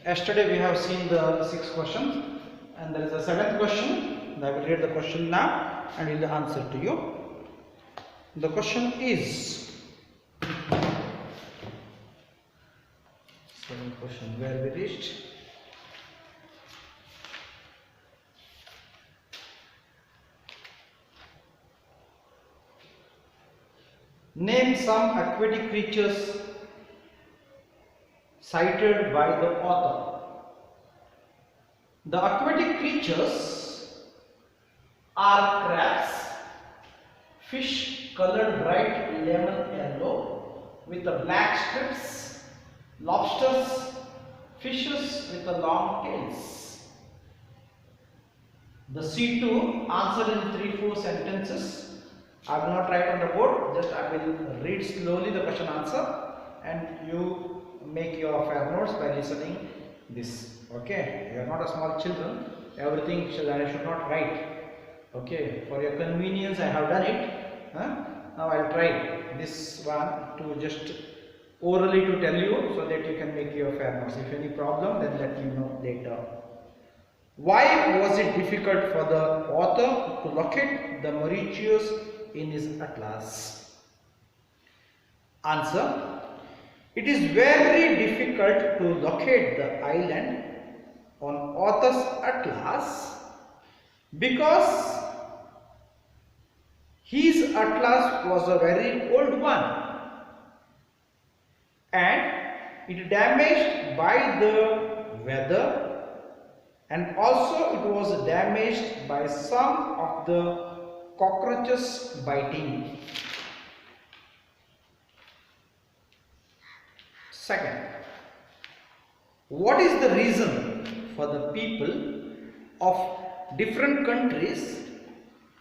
Yesterday we have seen the 6 questions and there is a 7th question. I will read the question now and will answer to you. The question is 7th question where we reached. Name some aquatic creatures cited by the author. The aquatic creatures are crabs, fish colored bright lemon yellow with the black strips, lobsters, fishes with the long tails. The C2 answer in 3-4 sentences. I will not write on the board, just I will read slowly the question answer and you make your fair notes by listening this. Okay, you are not a small children, everything I should not write. Okay, for your convenience I have done it. Now I will try this one to just orally to tell you so that you can make your fair notes. If any problem, then let me know later. Why was it difficult for the author to locate the Mauritius in his atlas? Answer: it is very difficult to locate the island on author's atlas because his atlas was a very old one and it damaged by the weather, and also it was damaged by some of the cockroaches biting. Second, what is the reason for the people of different countries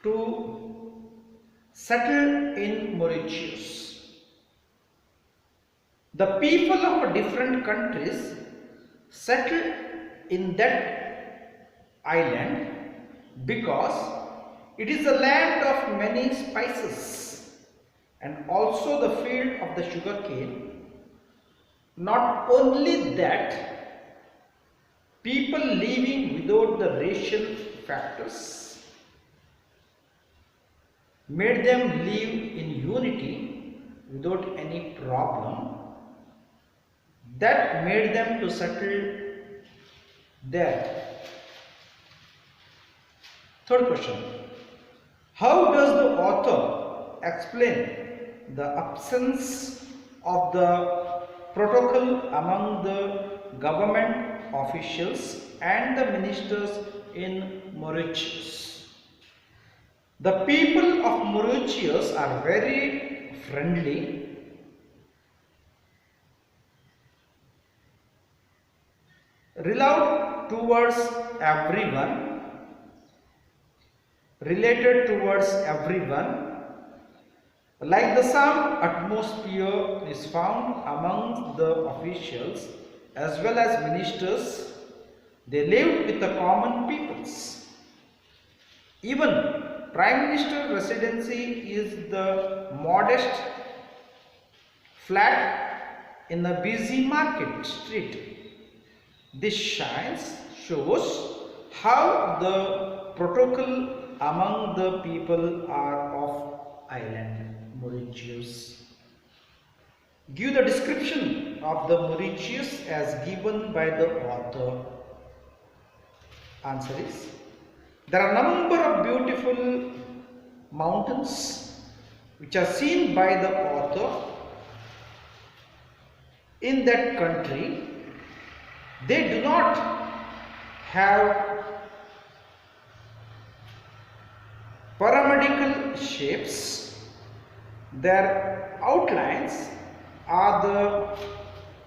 to settle in Mauritius? The people of different countries settled in that island because it is a land of many spices and also the field of the sugar cane. Not only that, people living without the racial factors made them live in unity without any problem. That made them to settle there. Third question. How does the author explain the absence of the protocol among the government officials and the ministers in Mauritius? The people of Mauritius are very friendly, related towards everyone, like the same atmosphere is found among the officials as well as ministers. They live with the common peoples. Even Prime Minister residency is the modest flat in a busy market street. This shows how the protocol among the people are of island Mauritius. Give the description of the Mauritius as given by the author. Answer is: there are a number of beautiful mountains which are seen by the author in that country. They do not have pyramidal shapes. Their outlines are the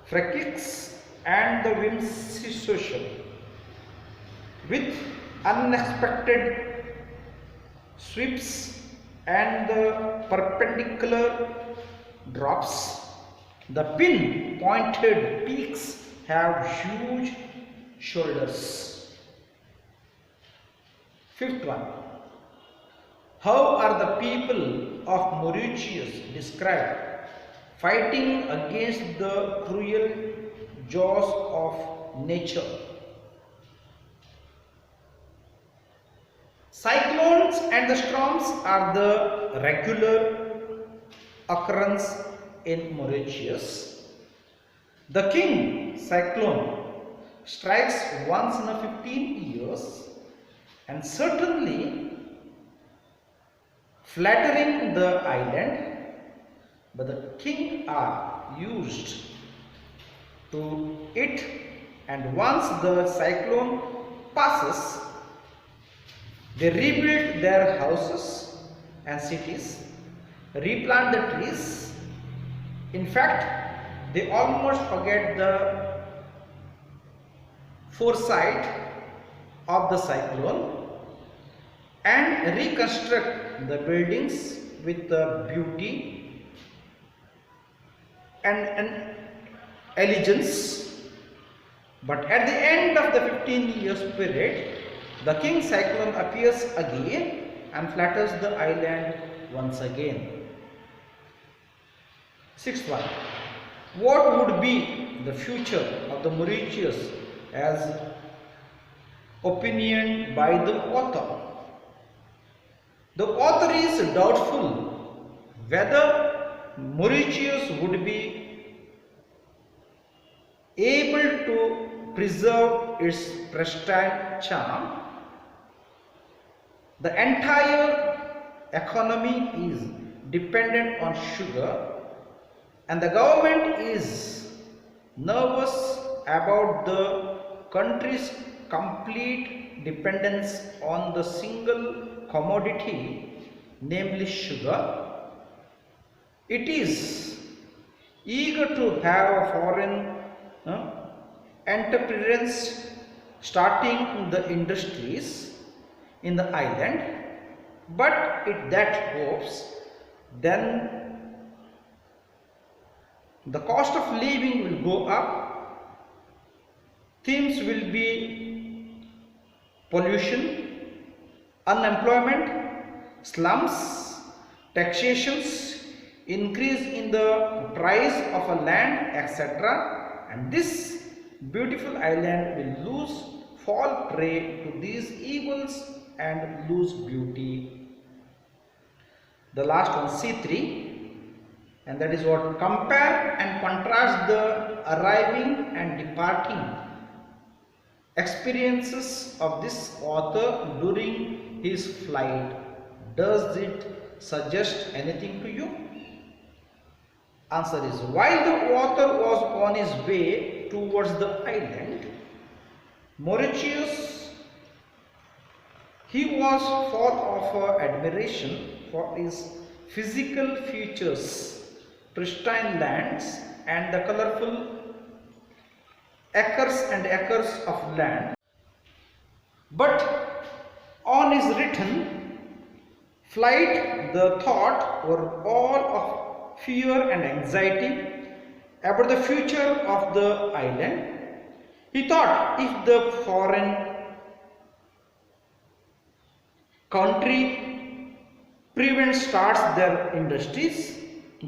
freckles and the whimsical with unexpected sweeps and the perpendicular drops. The pin-pointed peaks have huge shoulders. Fifth one. How are the people of Mauritius described fighting against the cruel jaws of nature. Cyclones and the storms are the regular occurrence in Mauritius. The king cyclone strikes once in a 15 years and certainly flattering the island, but the king are used to it, and once the cyclone passes, they rebuild their houses and cities, replant the trees. In fact, they almost forget the foresight of the cyclone and reconstruct the buildings with the beauty and elegance. But at the end of the 15 years period, the king cyclone appears again and flatters the island once again. Sixth one, what would be the future of the Mauritius as opinioned by the author? The author is doubtful whether Mauritius would be able to preserve its pristine charm. The entire economy is dependent on sugar, and the government is nervous about the country's complete dependence on the single commodity, namely sugar. It is eager to have a foreign entrepreneurs starting the industries in the island, but it that hopes then the cost of living will go up. Themes will be pollution, unemployment, slums, taxations, increase in the price of a land, etc. And this beautiful island will fall prey to these evils and lose beauty. The last one, C3, and that is what, compare and contrast the arriving and departing experiences of this author during his flight. Does it suggest anything to you? Answer is, while the author was on his way towards the island Mauritius, he was full of admiration for his physical features, pristine lands, and the colorful acres and acres of land. But on his return flight, the thought were all of fear and anxiety about the future of the island. He thought if the foreign country starts their industries,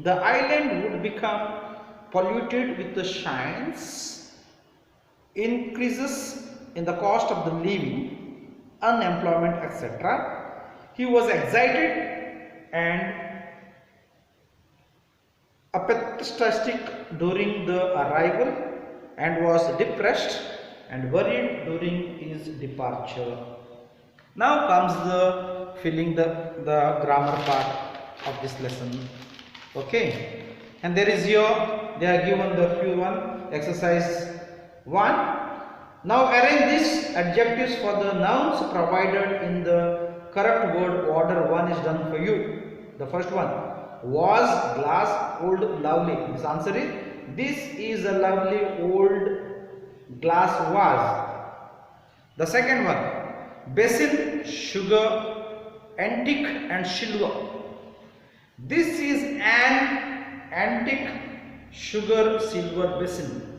the island would become polluted with the shines, increases in the cost of the living, unemployment, etc. He was excited and apathetic during the arrival and was depressed and worried during his departure. Now comes the filling the grammar part of this lesson. Okay, and there is your, they are given the few one, exercise 1. Now arrange these adjectives for the nouns provided in the correct word order. 1 is done for you. The first one, was, glass, old, lovely. This answer is, this is a lovely old glass vase. The second one, basin, sugar, antique and silver. This is an antique sugar silver basin.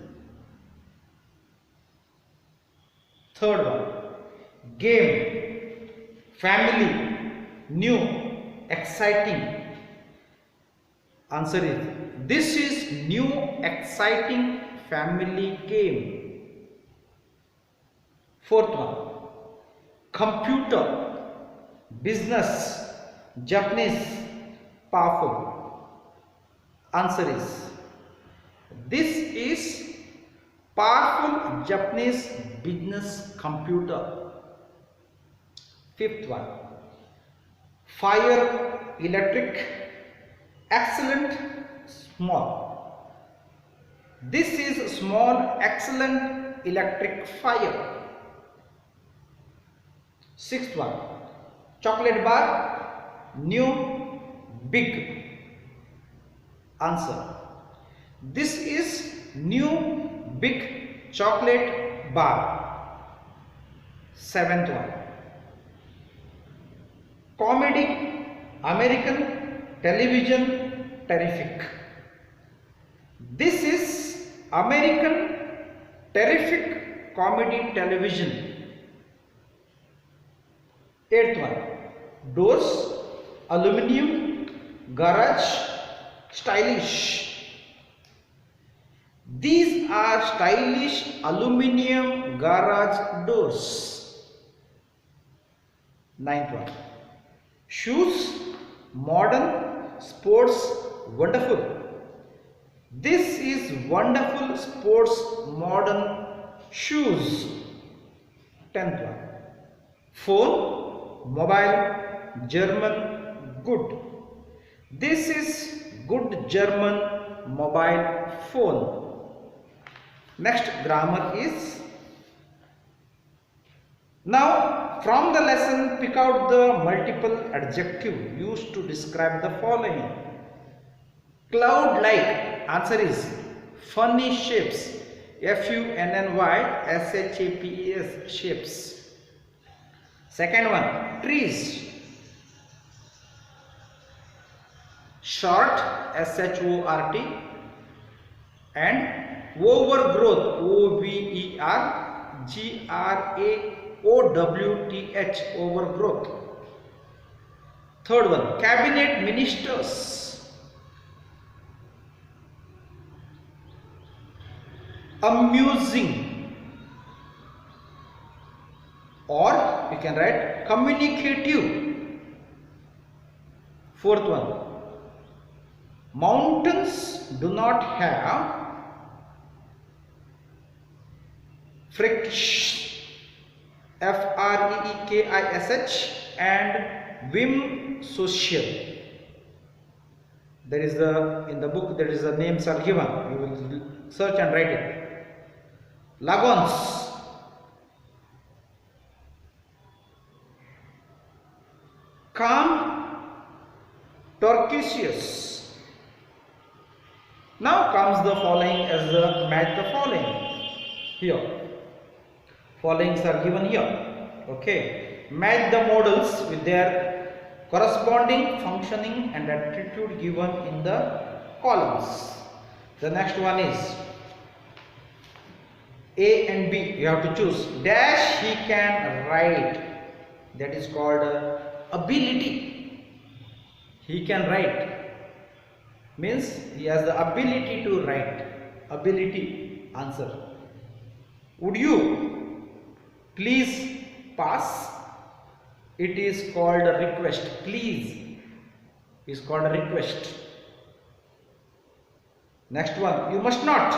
Third one, game, family, new, exciting. Answer is, this is new exciting family game. Fourth one, computer, business, Japanese, powerful. Answer is, this is powerful Japanese business computer. Fifth one, fire, electric, excellent, small. This is small, excellent electric fire. Sixth one, chocolate bar, new, big. Answer, this is new big chocolate bar. Seventh one, comedy, American television, terrific. This is American terrific comedy television. Eighth one, doors, aluminium, garage, stylish. These are stylish aluminium garage doors. Ninth one, shoes, modern, sports, wonderful. This is wonderful sports modern shoes. Tenth one, phone, mobile, German, good. This is good German mobile phone. Next grammar is, now from the lesson pick out the multiple adjective used to describe the following. Cloud like, answer is funny shapes, FUNNY SHAPES, shapes. Second one, trees, short, SHORT, and overgrowth, OVERGRAOWTH, overgrowth. Third one, cabinet ministers, amusing, or you can write communicative. Fourth one, mountains do not have freakish, FREEKISH, and whim social. There is in the book there is the names are given, you will search and write it. Lagons, calm, turquoise. Now comes the following as the match the following. Here followings are given here. Okay, match the models with their corresponding functioning and attitude given in the columns. The next one is A and B. You have to choose. Dash, he can write. That is called ability. He can write means he has the ability to write. Ability. Answer. Would you please pass? It is called a request. Please is called a request. Next one, you must not.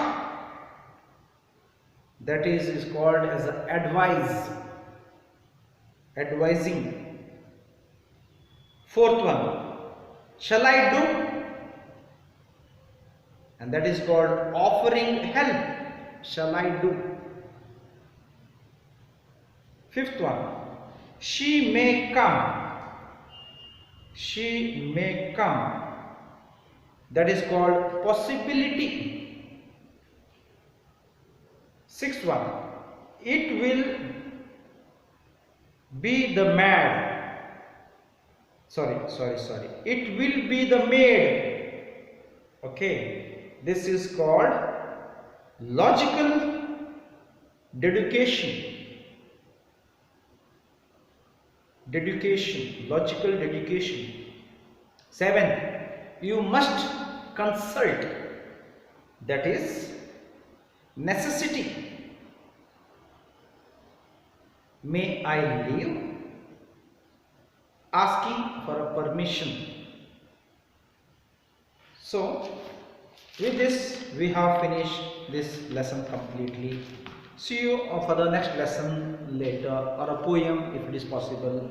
That is called as advise. Advising. Fourth one, shall I do? And that is called offering help. Shall I do? Fifth one, she may come. She may come. That is called possibility. Sixth one, it will be the mad. Sorry. It will be the maid. Okay. This is called logical deduction. Logical deduction. 7. You must consult. That is necessity. May I leave? Asking for a permission. So with this we have finished this lesson completely. See you for the next lesson later, or a poem if it is possible.